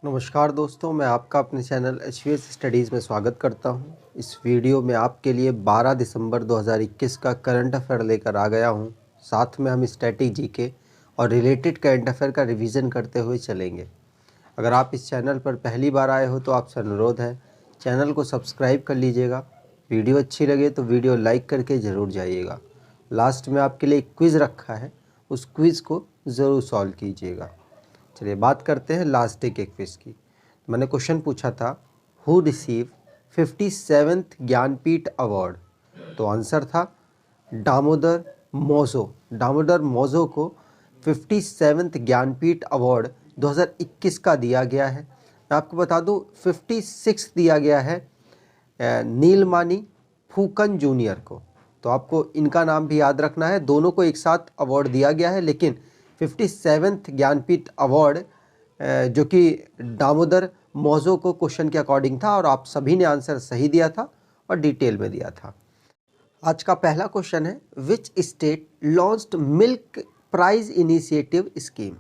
नमस्कार दोस्तों, मैं आपका अपने चैनल एचवीएस स्टडीज़ में स्वागत करता हूं। इस वीडियो में आपके लिए 12 दिसंबर 2021 का करंट अफेयर लेकर आ गया हूं। साथ में हम स्टैटिक जीके और रिलेटेड करंट अफेयर का रिवीजन करते हुए चलेंगे। अगर आप इस चैनल पर पहली बार आए हो तो आपसे अनुरोध है, चैनल को सब्सक्राइब कर लीजिएगा। वीडियो अच्छी लगे तो वीडियो लाइक करके ज़रूर जाइएगा। लास्ट में आपके लिए एक क्विज़ रखा है, उस क्विज़ को ज़रूर सॉल्व कीजिएगा। चलिए बात करते हैं लास्ट डे के क्विज़ की। मैंने क्वेश्चन पूछा था, who receive 57th Jnanpith award. तो आंसर था दामोदर मौजो। दामोदर मौजो को 57th ज्ञानपीठ अवार्ड 2021 का दिया गया है। मैं आपको बता दूं 56 दिया गया है नीलमानी फूकन जूनियर को। तो आपको इनका नाम भी याद रखना है। दोनों को एक साथ अवार्ड दिया गया है, लेकिन 57th ज्ञानपीठ अवार्ड जो कि दामोदर मौजो को क्वेश्चन के अकॉर्डिंग था, और आप सभी ने आंसर सही दिया था और डिटेल में दिया था। आज का पहला क्वेश्चन है, which state launched milk price initiative scheme.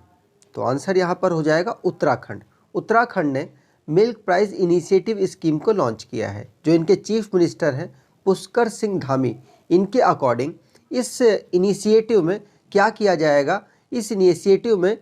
तो आंसर यहाँ पर हो जाएगा उत्तराखंड। उत्तराखंड ने मिल्क प्राइज इनिशिएटिव स्कीम को लॉन्च किया है। जो इनके चीफ मिनिस्टर हैं पुष्कर सिंह धामी, इनके अकॉर्डिंग इस इनिशिएटिव में क्या किया जाएगा, इस इनिशिएटिव में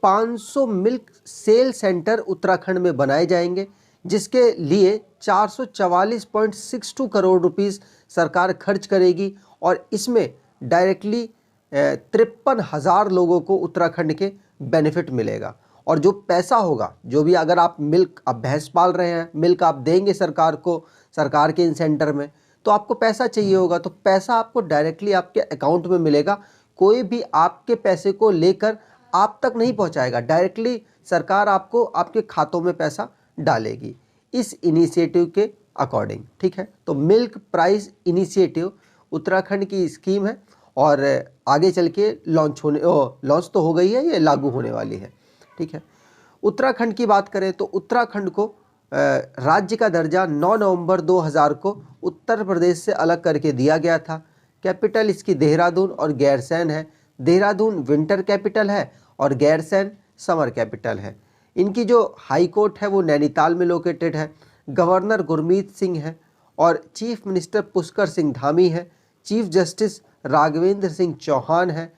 500 मिल्क सेल सेंटर उत्तराखंड में बनाए जाएंगे, जिसके लिए 444.62 करोड़ रुपीस सरकार खर्च करेगी, और इसमें डायरेक्टली 53,000 लोगों को उत्तराखंड के बेनिफिट मिलेगा। और जो पैसा होगा, जो भी अगर आप मिल्क, आप भैंस पाल रहे हैं, मिल्क आप देंगे सरकार को, सरकार के इन सेंटर में, तो आपको पैसा चाहिए होगा, तो पैसा आपको डायरेक्टली आपके अकाउंट में मिलेगा। कोई भी आपके पैसे को लेकर आप तक नहीं पहुंचाएगा, डायरेक्टली सरकार आपको आपके खातों में पैसा डालेगी इस इनिशिएटिव के अकॉर्डिंग। ठीक है, तो मिल्क प्राइस इनिशिएटिव उत्तराखंड की स्कीम है, और आगे चल के लॉन्च तो हो गई है, ये लागू होने वाली है। ठीक है, उत्तराखंड की बात करें तो उत्तराखंड को राज्य का दर्जा 9 नवंबर 2000 को उत्तर प्रदेश से अलग करके दिया गया था। कैपिटल इसकी देहरादून और गैरसैंण है। देहरादून विंटर कैपिटल है और गैरसैंण समर कैपिटल है। इनकी जो हाई कोर्ट है वो नैनीताल में लोकेटेड है। गवर्नर गुरमीत सिंह है और चीफ मिनिस्टर पुष्कर सिंह धामी है। चीफ जस्टिस राघवेंद्र सिंह चौहान है।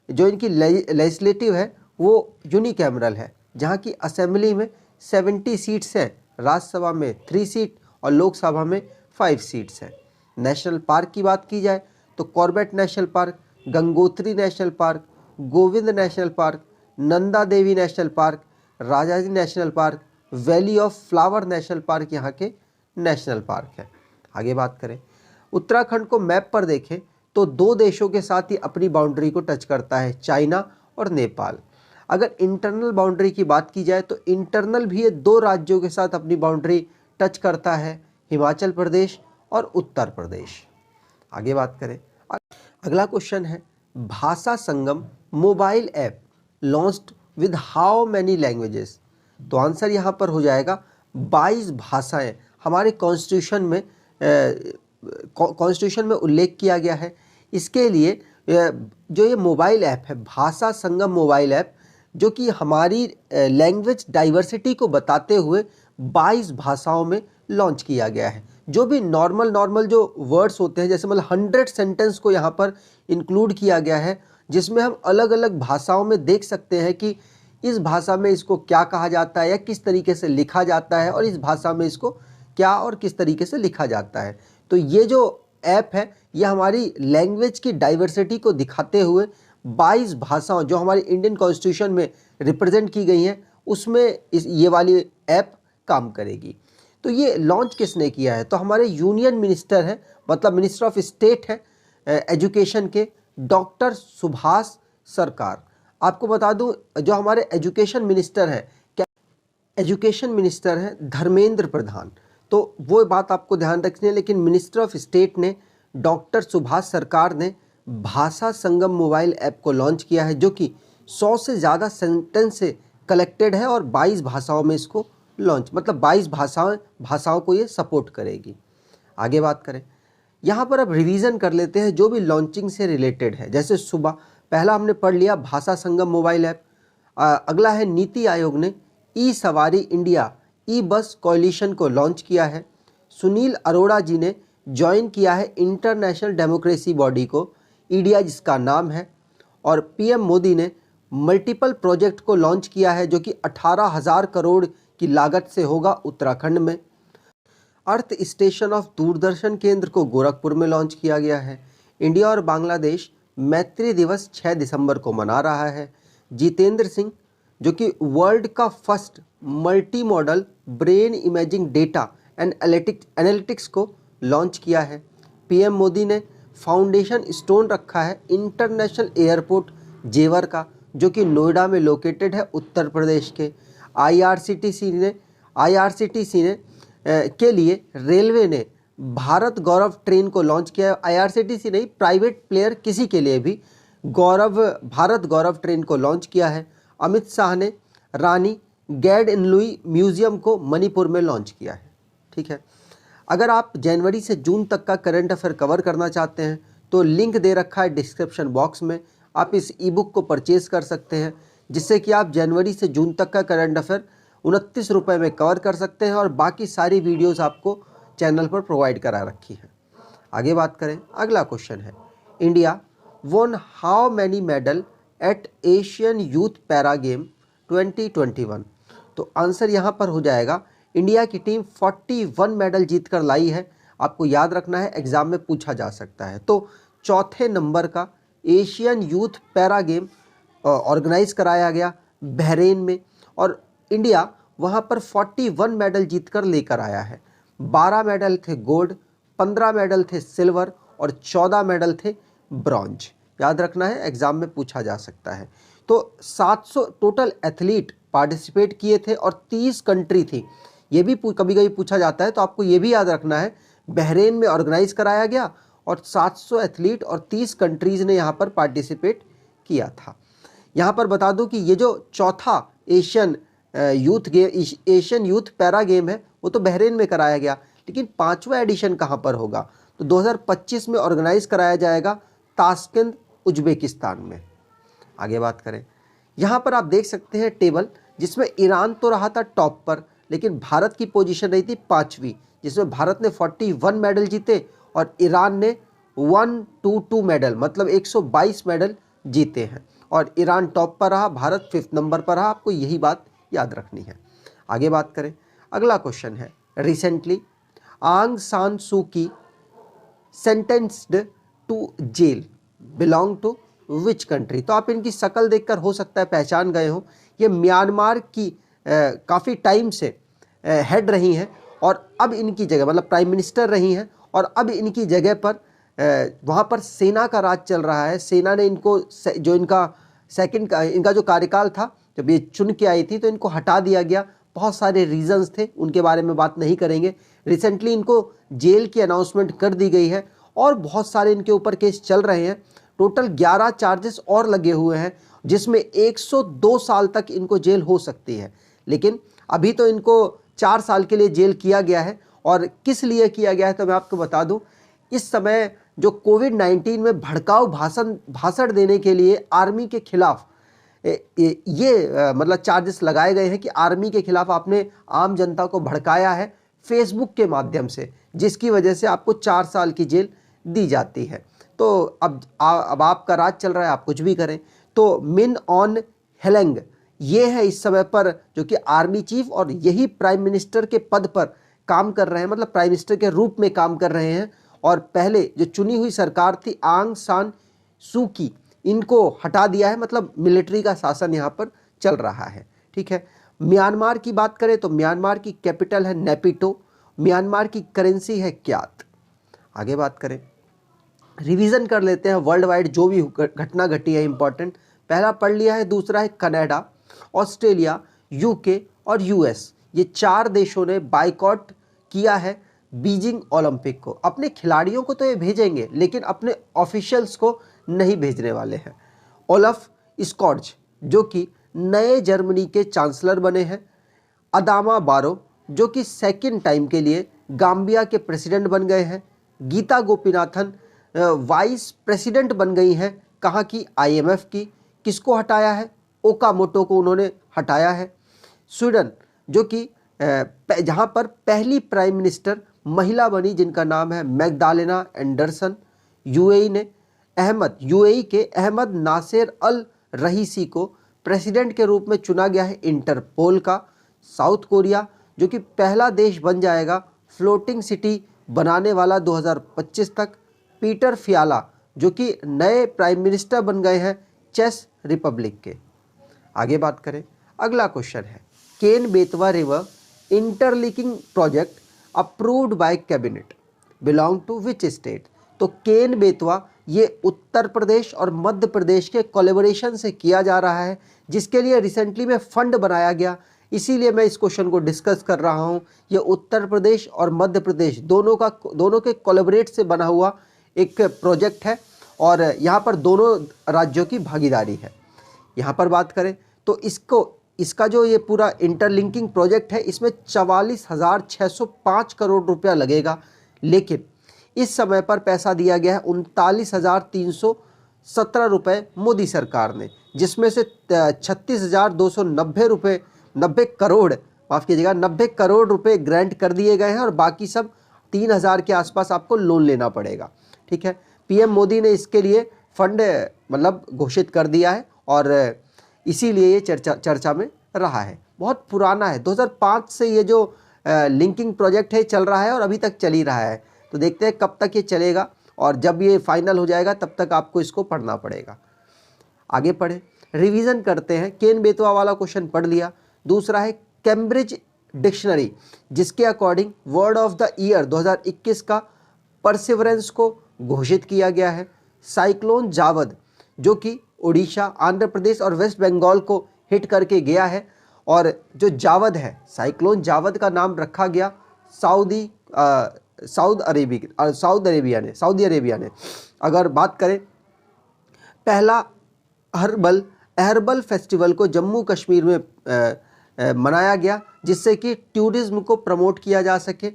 जो इनकी लेजिस्लेटिव है वो यूनिकैमरल है, जहाँ की असेंबली में 70 सीट्स हैं, राज्यसभा में 3 सीट और लोकसभा में 5 सीट्स हैं। नेशनल पार्क की बात की जाए तो Corbett national park, Gangotri national park, Govind national park, Nanda Devi national park, Rajaji national park, valley of flower national park यहाँ के नेशनल पार्क है। आगे बात करें, उत्तराखंड को मैप पर देखें तो 2 देशों के साथ ही अपनी बाउंड्री को टच करता है, चाइना और नेपाल। अगर इंटरनल बाउंड्री की बात की जाए तो इंटरनल भी ये 2 राज्यों के साथ अपनी बाउंड्री टच करता है, हिमाचल प्रदेश और उत्तर प्रदेश। आगे बात करें, अगला क्वेश्चन है, Bhasha Sangam mobile app launched with how many languages. तो आंसर यहाँ पर हो जाएगा 22 भाषाएं। हमारे कॉन्स्टिट्यूशन में उल्लेख किया गया है। इसके लिए जो ये मोबाइल ऐप है, भाषा संगम मोबाइल ऐप, जो कि हमारी लैंग्वेज डाइवर्सिटी को बताते हुए 22 भाषाओं में लॉन्च किया गया है। जो भी नॉर्मल जो वर्ड्स होते हैं, जैसे मतलब 100 सेंटेंस को यहाँ पर इंक्लूड किया गया है, जिसमें हम अलग अलग भाषाओं में देख सकते हैं कि इस भाषा में इसको क्या कहा जाता है या किस तरीके से लिखा जाता है, और इस भाषा में इसको क्या और किस तरीके से लिखा जाता है। तो ये जो ऐप है यह हमारी लैंग्वेज की डाइवर्सिटी को दिखाते हुए 22 भाषाओं जो हमारी इंडियन कॉन्स्टिट्यूशन में रिप्रेजेंट की गई हैं, उसमें ये वाली ऐप काम करेगी। तो ये लॉन्च किसने किया है? तो हमारे यूनियन मिनिस्टर हैं, मतलब मिनिस्टर ऑफ स्टेट है एजुकेशन के, डॉक्टर सुभाष सरकार। आपको बता दूं, जो हमारे एजुकेशन मिनिस्टर हैं धर्मेंद्र प्रधान, तो वो बात आपको ध्यान रखनी है। लेकिन मिनिस्टर ऑफ स्टेट ने, डॉक्टर सुभाष सरकार ने भाषा संगम मोबाइल ऐप को लॉन्च किया है, जो कि 100 से ज़्यादा सेंटेंस से कलेक्टेड है और 22 भाषाओं में इसको लॉन्च, मतलब 22 भाषाओं को ये सपोर्ट करेगी। आगे बात करें, यहाँ पर अब रिवीजन कर लेते हैं जो भी लॉन्चिंग से रिलेटेड है। जैसे सुबह पहला हमने पढ़ लिया भाषा संगम मोबाइल ऐप। अगला है नीति आयोग ने ई सवारी इंडिया ई बस कॉलिशन को लॉन्च किया है। सुनील अरोड़ा जी ने ज्वाइन किया है इंटरनेशनल डेमोक्रेसी बॉडी को, ईडिया जिसका नाम है। और पीएम मोदी ने मल्टीपल प्रोजेक्ट को लॉन्च किया है जो कि 18,000 करोड़ की लागत से होगा उत्तराखंड में। अर्थ स्टेशन ऑफ दूरदर्शन केंद्र को गोरखपुर में लॉन्च किया गया है। इंडिया और बांग्लादेश मैत्री दिवस 6 दिसंबर को मना रहा है। जितेंद्र सिंह जो कि वर्ल्ड का first multi modal brain imaging data and analytics को लॉन्च किया है। पीएम मोदी ने फाउंडेशन स्टोन रखा है इंटरनेशनल एयरपोर्ट जेवर का, जो कि नोएडा में लोकेटेड है उत्तर प्रदेश के। आईआरसीटीसी ने के लिए रेलवे ने भारत गौरव ट्रेन को लॉन्च किया है। आईआरसीटीसी नहीं, प्राइवेट प्लेयर किसी के लिए भी भारत गौरव ट्रेन को लॉन्च किया है। अमित शाह ने रानी गैड इन लुई म्यूजियम को मणिपुर में लॉन्च किया है। ठीक है, अगर आप जनवरी से जून तक का करंट अफेयर कवर करना चाहते हैं तो लिंक दे रखा है डिस्क्रिप्शन बॉक्स में, आप इस ई बुक को परचेज कर सकते हैं, जिससे कि आप जनवरी से जून तक का करंट अफेयर 29 रुपये में कवर कर सकते हैं और बाकी सारी वीडियोस आपको चैनल पर प्रोवाइड करा रखी है। आगे बात करें, अगला क्वेश्चन है, India won how many medal at Asian youth para game 2021। तो आंसर यहाँ पर हो जाएगा, इंडिया की टीम 41 मेडल जीत कर लाई है। आपको याद रखना है, एग्जाम में पूछा जा सकता है। तो चौथे नंबर का Asian youth para game organise कराया गया बहरीन में और इंडिया वहाँ पर 41 मेडल जीतकर लेकर आया है। 12 मेडल थे गोल्ड, 15 मेडल थे सिल्वर और 14 मेडल थे ब्रॉन्ज। याद रखना है, एग्जाम में पूछा जा सकता है। तो 700 टोटल एथलीट पार्टिसिपेट किए थे और 30 कंट्री थी। ये भी कभी कभी पूछा जाता है, तो आपको ये भी याद रखना है, बहरीन में ऑर्गेनाइज कराया गया और 700 एथलीट और 30 कंट्रीज़ ने यहाँ पर पार्टिसिपेट किया था। यहाँ पर बता दूँ कि ये जो चौथा एशियन यूथ पैरा गेम है वो तो बहरीन में कराया गया, लेकिन 5वां एडिशन कहाँ पर होगा? तो 2025 में ऑर्गेनाइज कराया जाएगा ताशकंद उज्बेकिस्तान में। आगे बात करें, यहाँ पर आप देख सकते हैं टेबल, जिसमें ईरान तो रहा था टॉप पर, लेकिन भारत की पोजीशन रही थी 5वीं, जिसमें भारत ने 41 मेडल जीते और ईरान ने 122 मेडल मतलब 122 मेडल जीते हैं और ईरान टॉप पर रहा, भारत 5th नंबर पर रहा। आपको यही बात याद रखनी है। आगे बात करें, अगला क्वेश्चन है, रिसेंटली आंग San Suu Kyi sentenced to jail belong to which country. तो आप इनकी शक्ल देखकर हो सकता है पहचान गए हो, ये म्यांमार की काफ़ी टाइम से हेड रही हैं और अब इनकी जगह मतलब प्राइम मिनिस्टर रही हैं और अब इनकी जगह पर वहाँ पर सेना का राज चल रहा है। सेना ने इनको जो इनका जो कार्यकाल था, जब ये चुन के आई थी तो इनको हटा दिया गया। बहुत सारे रीजंस थे, उनके बारे में बात नहीं करेंगे। रिसेंटली इनको जेल की अनाउंसमेंट कर दी गई है और बहुत सारे इनके ऊपर केस चल रहे हैं। टोटल 11 चार्जेस और लगे हुए हैं, जिसमें 102 साल तक इनको जेल हो सकती है, लेकिन अभी तो इनको 4 साल के लिए जेल किया गया है। और किस लिए किया गया है तो मैं आपको बता दूं, इस समय जो कोविड-19 में भड़काऊ भाषण देने के लिए आर्मी के खिलाफ मतलब चार्जेस लगाए गए हैं कि आर्मी के खिलाफ आपने आम जनता को भड़काया है फेसबुक के माध्यम से, जिसकी वजह से आपको 4 साल की जेल दी जाती है। तो अब आपका राज चल रहा है, आप कुछ भी करें। तो मिन ऑन हेलेंग ये है इस समय पर जो कि आर्मी चीफ और यही प्राइम मिनिस्टर के पद पर काम कर रहे हैं, मतलब प्राइम मिनिस्टर के रूप में काम कर रहे हैं। और पहले जो चुनी हुई सरकार थी आंग सान सू की, इनको हटा दिया है, मतलब मिलिट्री का शासन यहाँ पर चल रहा है। ठीक है, म्यांमार की बात करें तो म्यांमार की कैपिटल है नेपिटो, म्यांमार की करेंसी है क्यात। आगे बात करें, रिवीजन कर लेते हैं वर्ल्ड वाइड जो भी घटना घटी है इंपॉर्टेंट। पहला पढ़ लिया है, दूसरा है कनाडा, ऑस्ट्रेलिया, यूके और यूएस। ये 4 देशों ने बाइकॉट किया है बीजिंग ओलंपिक को। अपने खिलाड़ियों को तो ये भेजेंगे, लेकिन अपने ऑफिशियल्स को नहीं भेजने वाले हैं। ओलफ स्कॉर्च जो कि नए जर्मनी के चांसलर बने हैं। अदामा बारो जो कि 2nd टाइम के लिए गाम्बिया के प्रेसिडेंट बन गए हैं। गीता गोपीनाथन वाइस प्रेसिडेंट बन गई हैं, कहाँ की? IMF की। किसको हटाया है? ओकामोटो को उन्होंने हटाया है। स्वीडन जो कि जहां पर पहली प्राइम मिनिस्टर महिला बनी जिनका नाम है मैग्डालेना एंडरसन। यूएई के अहमद नासेर अल रईसी को प्रेसिडेंट के रूप में चुना गया है इंटरपोल का। साउथ कोरिया जो कि पहला देश बन जाएगा फ्लोटिंग सिटी बनाने वाला 2025 तक। पीटर फियाला जो कि नए प्राइम मिनिस्टर बन गए हैं चेस रिपब्लिक के। आगे बात करें, अगला क्वेश्चन है Ken Betwa river interlinking project approved by cabinet belong to which state. तो केन बेतवा ये उत्तर प्रदेश और मध्य प्रदेश के कोलैबोरेशन से किया जा रहा है, जिसके लिए रिसेंटली में फंड बनाया गया। इसीलिए मैं इस क्वेश्चन को डिस्कस कर रहा हूँ। ये उत्तर प्रदेश और मध्य प्रदेश दोनों के कोलैबोरेट से बना हुआ एक प्रोजेक्ट है और यहाँ पर दोनों राज्यों की भागीदारी है। यहाँ पर बात करें तो इसका जो ये पूरा इंटरलिंकिंग प्रोजेक्ट है इसमें 44,605 करोड़ रुपया लगेगा, लेकिन इस समय पर पैसा दिया गया है 39,317 रुपये मोदी सरकार ने, जिसमें से 36,290 करोड़ माफ़ कीजिएगा 90 करोड़ रुपए ग्रांट कर दिए गए हैं और बाकी सब 3,000 के आसपास आपको लोन लेना पड़ेगा। ठीक है, पीएम मोदी ने इसके लिए फंड मतलब घोषित कर दिया है और इसीलिए ये चर्चा में रहा है। बहुत पुराना है, 2005 से ये जो लिंकिंग प्रोजेक्ट है चल रहा है और अभी तक चल ही रहा है। तो देखते हैं कब तक ये चलेगा और जब ये फाइनल हो जाएगा तब तक आपको इसको पढ़ना पड़ेगा। आगे पढ़े, रिवीजन करते हैं। केन बेतवा वाला क्वेश्चन पढ़ लिया। दूसरा है कैम्ब्रिज डिक्शनरी, जिसके according word of the year 2021 का परसिवरेंस को घोषित किया गया है। साइक्लोन जावद जो कि उड़ीसा, आंध्र प्रदेश और वेस्ट बंगाल को हिट करके गया है और जो जावद है, साइक्लोन जावद का नाम रखा गया सऊदी अरेबिया ने। अगर बात करें, पहला हर्बल फेस्टिवल को जम्मू कश्मीर में मनाया गया जिससे कि टूरिज्म को प्रमोट किया जा सके।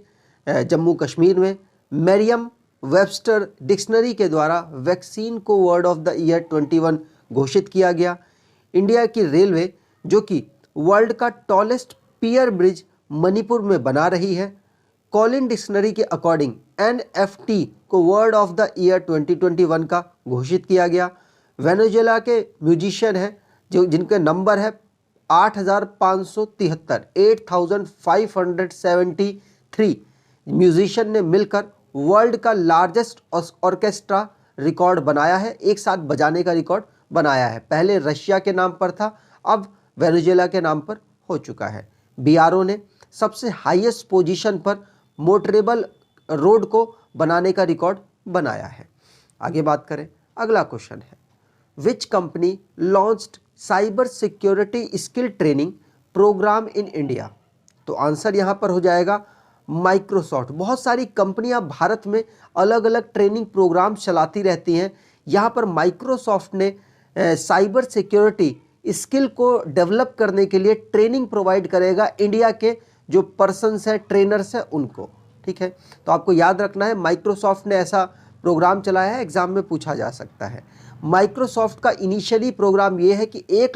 जम्मू कश्मीर में मरियम वेबस्टर डिक्शनरी के द्वारा वैक्सीन को वर्ड ऑफ द ईयर 21 घोषित किया गया। इंडिया की रेलवे जो कि वर्ल्ड का टॉलेस्ट पियर ब्रिज मणिपुर में बना रही है। कॉलिन डिक्शनरी के अकॉर्डिंग एनएफटी को वर्ड ऑफ द ईयर 2021 का घोषित किया गया। वेनेजुएला के म्यूजिशियन हैं जिनके नंबर है 8,573 म्यूजिशियन ने मिलकर वर्ल्ड का लार्जेस्ट ऑर्केस्ट्रा रिकॉर्ड बनाया है, एक साथ बजाने का रिकॉर्ड बनाया है। पहले रशिया के नाम पर था, अब वेनेजुएला के नाम पर हो चुका है। बीआरओ ने सबसे हाईएस्ट पोजीशन पर मोटरेबल रोड को बनाने का रिकॉर्ड बनाया है। आगे बात करें, अगला क्वेश्चन है which company launched cyber security skill training programme in India. तो आंसर यहाँ पर हो जाएगा माइक्रोसॉफ्ट। बहुत सारी कंपनियां भारत में अलग अलग ट्रेनिंग प्रोग्राम चलाती रहती हैं। यहाँ पर माइक्रोसॉफ्ट ने साइबर सिक्योरिटी स्किल को डेवलप करने के लिए ट्रेनिंग प्रोवाइड करेगा इंडिया के जो पर्सन्स हैं, ट्रेनर्स हैं उनको। ठीक है, तो आपको याद रखना है माइक्रोसॉफ्ट ने ऐसा प्रोग्राम चलाया है, एग्जाम में पूछा जा सकता है। माइक्रोसॉफ्ट का इनिशियली प्रोग्राम ये है कि 1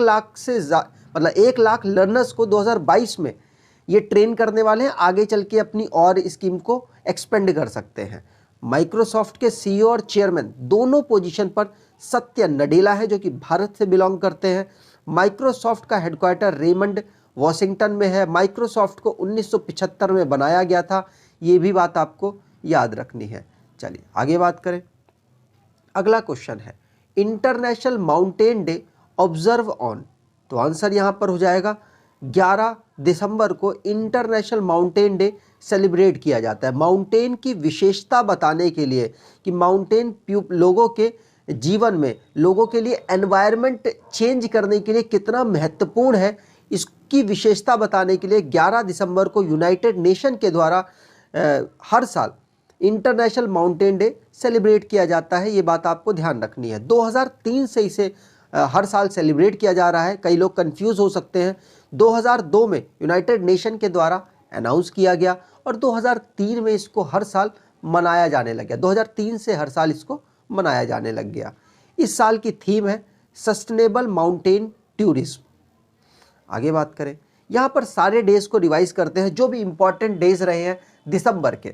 लाख लर्नर्स को 2022 में ये ट्रेन करने वाले हैं। आगे चल के अपनी और स्कीम को एक्सपेंड कर सकते हैं। माइक्रोसॉफ्ट के सीईओ और चेयरमैन दोनों पोजीशन पर सत्य नडेला है जो कि भारत से बिलोंग करते हैं। माइक्रोसॉफ्ट का हेडक्वार्टर रेमंड वॉशिंगटन में है। माइक्रोसॉफ्ट को 1975 में बनाया गया था, ये भी बात आपको याद रखनी है। चलिए आगे बात करें। अगला क्वेश्चन है international mountain day observe on. तो आंसर यहाँ पर हो जाएगा 11 दिसंबर को इंटरनेशनल माउंटेन डे सेलिब्रेट किया जाता है। माउंटेन की विशेषता बताने के लिए कि माउंटेन लोगों के जीवन में, लोगों के लिए एनवायरनमेंट चेंज करने के लिए कितना महत्वपूर्ण है, इसकी विशेषता बताने के लिए 11 दिसंबर को यूनाइटेड नेशन के द्वारा हर साल इंटरनेशनल माउंटेन डे सेलिब्रेट किया जाता है। ये बात आपको ध्यान रखनी है। 2003 से इसे हर साल सेलिब्रेट किया जा रहा है। कई लोग कंफ्यूज हो सकते हैं। 2002 में यूनाइटेड नेशन के द्वारा अनाउंस किया गया और 2003 में इसको हर साल मनाया जाने लग गया। 2003 से हर साल इसको मनाया जाने लग गया। इस साल की थीम है सस्टेनेबल माउंटेन टूरिज्म। आगे बात करें, यहाँ पर सारे डेज को रिवाइज करते हैं जो भी इंपॉर्टेंट डेज रहे हैं दिसंबर के।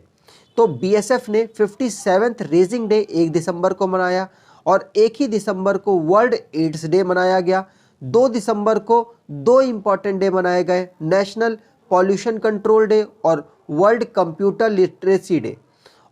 तो बीएसएफ ने 57th रेजिंग डे 1 दिसंबर को मनाया और 1 ही दिसंबर को वर्ल्ड एड्स डे मनाया गया। 2 दिसंबर को 2 इंपॉर्टेंट डे मनाए गए, नेशनल पॉल्यूशन कंट्रोल डे और वर्ल्ड कंप्यूटर लिटरेसी डे।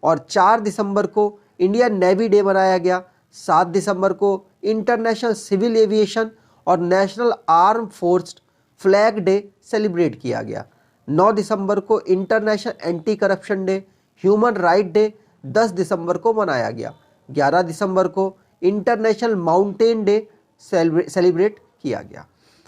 और 4 दिसंबर को इंडियन नेवी डे मनाया गया। 7 दिसंबर को इंटरनेशनल सिविल एविएशन और national arm force flag day celebrate किया गया। 9 दिसंबर को international anti corruption day, human right day 10 दिसंबर को मनाया गया। 11 दिसंबर को इंटरनेशनल माउंटेन डे सेलिब्रेट किया गया।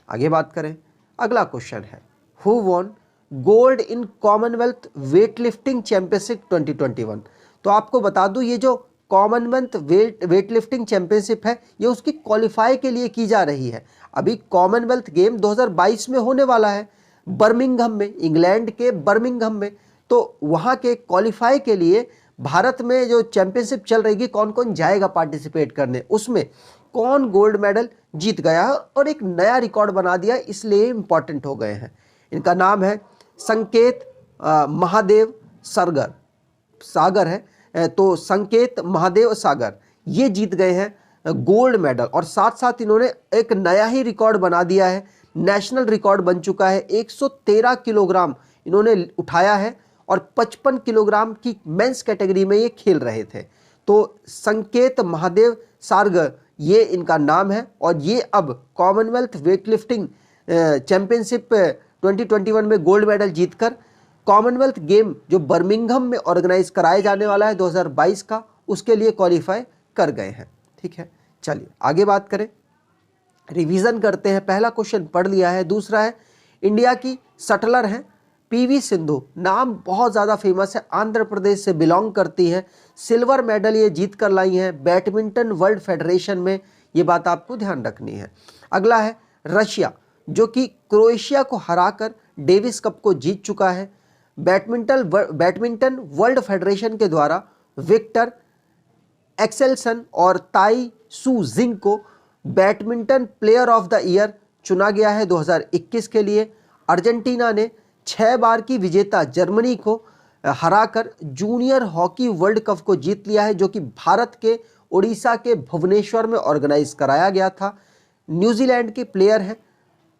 आगे बात करें, अगला क्वेश्चन है who won gold in Commonwealth weight lifting championship 2021। तो आपको बता दूं ये जो कॉमनवेल्थ वेट लिफ्टिंग चैंपियनशिप है ये उसकी क्वालिफाई के लिए की जा रही है। अभी कॉमनवेल्थ गेम 2022 में होने वाला है बर्मिंघम में, इंग्लैंड के बर्मिंघम में। तो वहाँ के क्वालिफाई के लिए भारत में जो चैंपियनशिप चल रही है कौन कौन जाएगा पार्टिसिपेट करने, उसमें कौन गोल्ड मेडल जीत गया है और एक नया रिकॉर्ड बना दिया, इसलिए इंपॉर्टेंट हो गए हैं। इनका नाम है संकेत महादेव सागर है, तो संकेत महादेव सागर ये जीत गए हैं गोल्ड मेडल और साथ साथ इन्होंने एक नया ही रिकॉर्ड बना दिया है, नेशनल रिकॉर्ड बन चुका है। 113 किलोग्राम इन्होंने उठाया है और 55 किलोग्राम की मेंस कैटेगरी में ये खेल रहे थे। तो संकेत महादेव सागर ये इनका नाम है और ये अब कॉमनवेल्थ वेटलिफ्टिंग चैंपियनशिप 2021 में गोल्ड मेडल जीतकर कॉमनवेल्थ गेम जो बर्मिंघम में ऑर्गेनाइज कराया जाने वाला है 2022 का, उसके लिए क्वालिफाई कर गए हैं। ठीक है, चलिए आगे बात करें, रिवीजन करते हैं। पहला क्वेश्चन पढ़ लिया है। दूसरा है इंडिया की शटलर हैं पीवी सिंधु, नाम बहुत ज़्यादा फेमस है, आंध्र प्रदेश से बिलोंग करती है, सिल्वर मेडल ये जीत कर लाई हैं बैडमिंटन वर्ल्ड फेडरेशन में, ये बात आपको ध्यान रखनी है। अगला है रशिया जो कि क्रोएशिया को हराकर डेविस कप को जीत चुका है। बैडमिंटन वर्ल्ड फेडरेशन के द्वारा विक्टर एक्सेल्सन और ताई सू जिंग को badminton player of the year चुना गया है 2021 के लिए। अर्जेंटीना ने 6 बार की विजेता जर्मनी को हराकर जूनियर हॉकी वर्ल्ड कप को जीत लिया है जो कि भारत के उड़ीसा के भुवनेश्वर में ऑर्गेनाइज कराया गया था। न्यूजीलैंड के प्लेयर हैं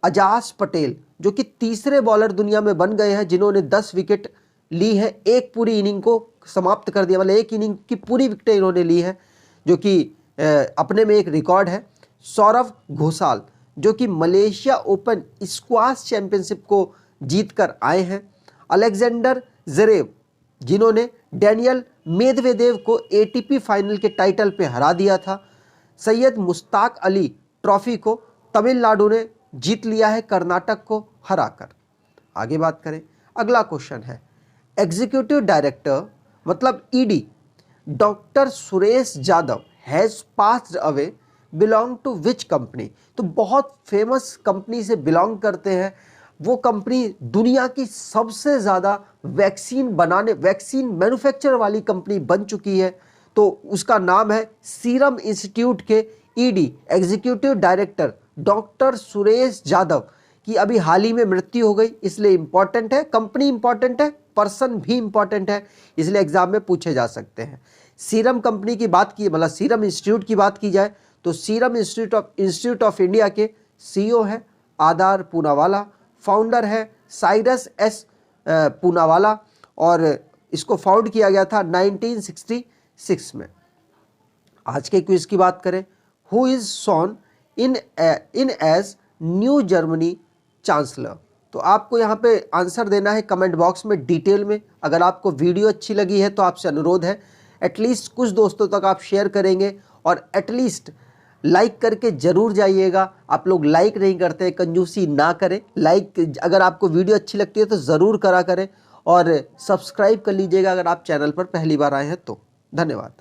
अजाज पटेल जो कि तीसरे बॉलर दुनिया में बन गए हैं जिन्होंने 10 विकेट ली है, एक पूरी इनिंग को समाप्त कर दिया, मतलब एक इनिंग की पूरी विकेटें इन्होंने ली है जो कि अपने में एक रिकॉर्ड है। सौरव घोषाल जो कि मलेशिया ओपन स्क्वाश चैंपियनशिप को जीत कर आए हैं। अलेक्जेंडर ज़वेरेव जिन्होंने डैनियल मेदवेदेव को एटीपी फाइनल के टाइटल पे हरा दिया था। सैयद मुश्ताक अली ट्रॉफी को तमिलनाडु ने जीत लिया है कर्नाटक को हराकर। आगे बात करें, अगला क्वेश्चन है एग्जीक्यूटिव डायरेक्टर मतलब ED doctor Suresh Yadav has passed away belong to which company. तो बहुत फेमस कंपनी से बिलोंग करते हैं, वो कंपनी दुनिया की सबसे ज़्यादा वैक्सीन मैन्युफैक्चर वाली कंपनी बन चुकी है। तो उसका नाम है सीरम इंस्टीट्यूट के ED executive director doctor Suresh Yadav की अभी हाल ही में मृत्यु हो गई, इसलिए इंपॉर्टेंट है, कंपनी इंपॉर्टेंट है, पर्सन भी इंपॉर्टेंट है, इसलिए एग्जाम में पूछे जा सकते हैं। सीरम कंपनी की बात की मतलब सीरम इंस्टीट्यूट की बात की जाए तो सीरम इंस्टीट्यूट ऑफ इंडिया के सीईओ है आदार पूनावाला, फाउंडर है साइरस एस पूनावाला और इसको फाउंड किया गया था 1966 में। आज के क्विज की बात करें, who is sworn in as new Germany chancellor. तो आपको यहाँ पे आंसर देना है कमेंट बॉक्स में डिटेल में। अगर आपको वीडियो अच्छी लगी है तो आपसे अनुरोध है एटलीस्ट कुछ दोस्तों तक आप शेयर करेंगे और एटलीस्ट लाइक करके ज़रूर जाइएगा। आप लोग लाइक नहीं करते, कंजूसी ना करें, लाइक अगर आपको वीडियो अच्छी लगती है तो ज़रूर करा करें और सब्सक्राइब कर लीजिएगा अगर आप चैनल पर पहली बार आए हैं तो। धन्यवाद।